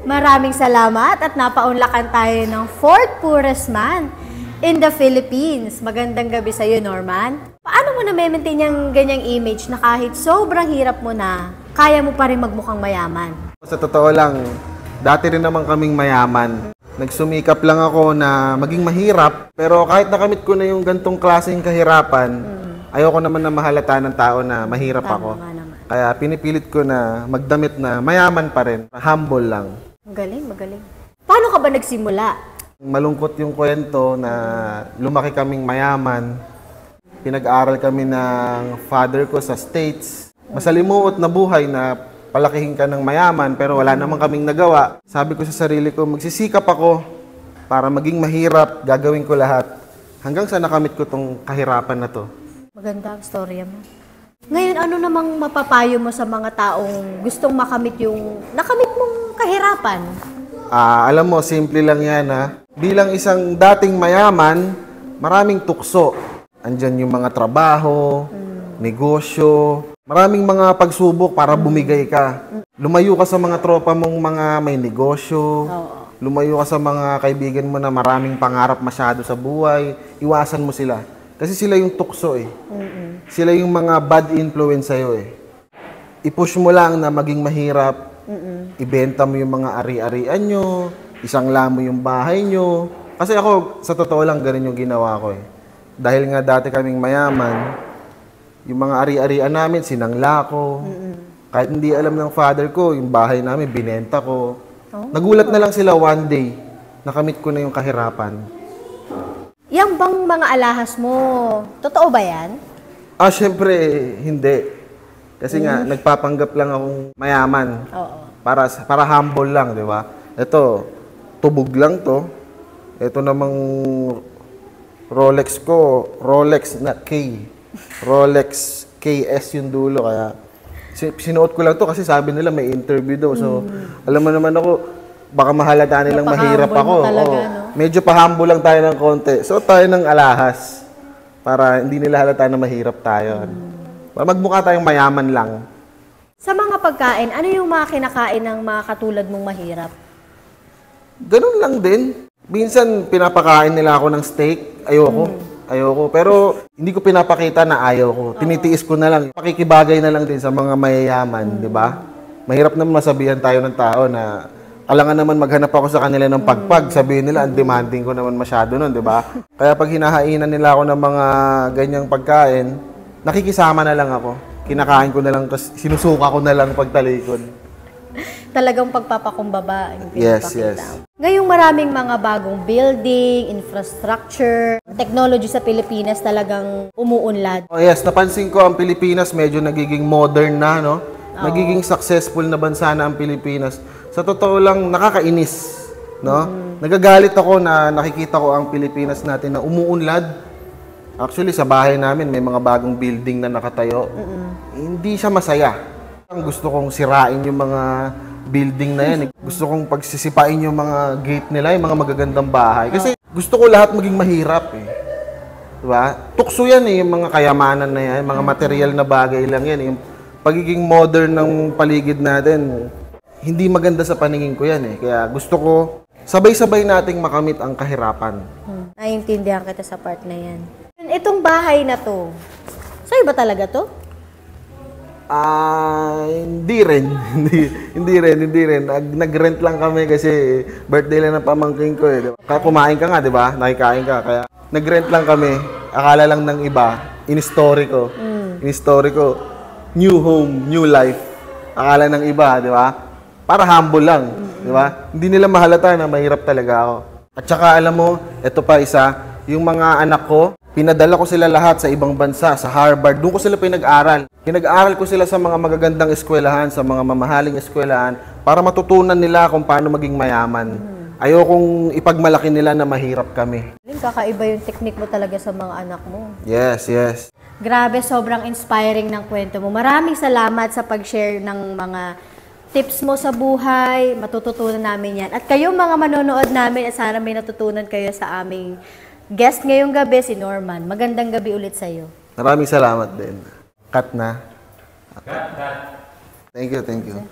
Maraming salamat at napaunlakan tayo ng fourth poorest man in the Philippines. Magandang gabi sa iyo, Norman. Paano mo na-maintain yung ganyang image na kahit sobrang hirap mo na, kaya mo pa rin magmukhang mayaman? Sa totoo lang, dati rin naman kaming mayaman. Nagsumikap lang ako na maging mahirap, pero kahit nakamit ko na yung gantong klaseng kahirapan, ayoko naman na mahalata ng tao na mahirap ako. Kaya pinipilit ko na magdamit na mayaman pa rin, humble lang. Magaling, magaling. Paano ka ba nagsimula? Malungkot yung kwento na lumaki kaming mayaman. Pinag-aral kami ng father ko sa States. Masalimuot na buhay na palakihin ka ng mayaman pero wala naman kaming nagawa. Sabi ko sa sarili ko, magsisikap ako para maging mahirap, gagawin ko lahat. Hanggang sa nakamit ko tong kahirapan na to. Maganda ang storya mo. Ngayon, ano namang mapapayo mo sa mga taong gustong makamit yung nakamit mong kahirapan? Alam mo, simple lang yan ha. Bilang isang dating mayaman, maraming tukso. Andyan yung mga trabaho, negosyo, maraming mga pagsubok para bumigay ka. Lumayo ka sa mga tropa mong mga may negosyo. Lumayo ka sa mga kaibigan mo na maraming pangarap masyado sa buhay. Iwasan mo sila. Kasi sila yung tukso eh. Sila yung mga bad influence sa'yo eh. I-push mo lang na maging mahirap. Ibenta mo yung mga ari-arian nyo. Isangla mo yung bahay nyo. Kasi ako, sa totoo lang, ganun yung ginawa ko eh. Dahil nga dati kaming mayaman, yung mga ari-arian namin, sinangla ko. Kahit hindi alam ng father ko, yung bahay namin, binenta ko. Nagulat na lang sila one day, nakamit ko na yung kahirapan. Yang bang mga alahas mo, totoo ba yan? Siyempre, hindi. Kasi nga, nagpapanggap lang akong mayaman. Para humble lang, di ba? Ito, tubog lang to. Ito namang Rolex ko, Rolex na K. Rolex KS yung dulo, kaya sinuot ko lang to kasi sabi nila may interview daw. So, alam mo naman ako, baka mahalata nilang mahirap ako. Talaga, no? Medyo pa-humble lang tayo ng konti. So, tayo ng alahas para hindi nila halata na mahirap tayo. Para magmukha tayong mayaman lang. Sa mga pagkain, ano yung mga kinakain ng mga katulad mong mahirap? Ganun lang din. Minsan, pinapakain nila ako ng steak. Ayoko. Pero, hindi ko pinapakita na ayaw ko. Tinitiis ko na lang. Pakikibagay na lang din sa mga mayayaman, di ba? Mahirap naman masabihan tayo ng tao na alangan naman maghanap ako sa kanila ng pagpag. Sabihin nila, ang demanding ko naman masyado nun, di ba? Kaya pag hinahainan nila ako ng mga ganyang pagkain, nakikisama na lang ako. Kinakain ko na lang, tapos sinusuka ko na lang pagtalikod. Talagang pagpapakumbaba. Yes. Ngayong maraming mga bagong building, infrastructure, technology sa Pilipinas talagang umuunlad. Yes, napansin ko ang Pilipinas medyo nagiging modern na, no? Nagiging successful na bansa na ang Pilipinas. Sa totoo lang, nakakainis, no? Nagagalit ako na nakikita ko ang Pilipinas natin na umuunlad. Actually, sa bahay namin may mga bagong building na nakatayo. Hindi siya masaya. Gusto kong sirain yung mga building na yan. Gusto kong pagsisipain yung mga gate nila, yung mga magagandang bahay. Kasi gusto ko lahat maging mahirap eh. Diba? Tukso yan eh, yung mga kayamanan na yan, mga material na bagay lang yan. Yung pagiging modern ng paligid natin, hindi maganda sa paningin ko yan eh. Kaya gusto ko, sabay-sabay nating makamit ang kahirapan. Naiintindihan kita sa part na yan. Itong bahay na to, sa'yo ba talaga to? Hindi rin. hindi rin. Nag-rent lang kami kasi birthday lang ng pamangkin ko eh. Kaya kumain ka nga, di ba? Nakikain ka. Kaya nag-rent lang kami. Akala lang ng iba, in-story ko. In-story ko, new home, new life. Akala ng iba, di ba? Para humble lang, di ba? Hindi nila mahalata na mahirap talaga ako. At saka alam mo, ito pa isa, yung mga anak ko, pinadala ko sila lahat sa ibang bansa, sa Harvard. Doon ko sila pinag-aral. Pinag-aral ko sila sa mga magagandang eskwelahan, sa mga mamahaling eskwelahan, para matutunan nila kung paano maging mayaman. Ayokong ipagmalaki nila na mahirap kami. Kakaiba yung technique mo talaga sa mga anak mo. Yes. Grabe, sobrang inspiring ng kwento mo. Maraming salamat sa pag-share ng mga tips mo sa buhay. Matututunan namin yan. At kayong mga manonood namin, sana may natutunan kayo sa aming guest ngayong gabi, si Norman. Magandang gabi ulit sa'yo. Maraming salamat din. Cut na. Thank you.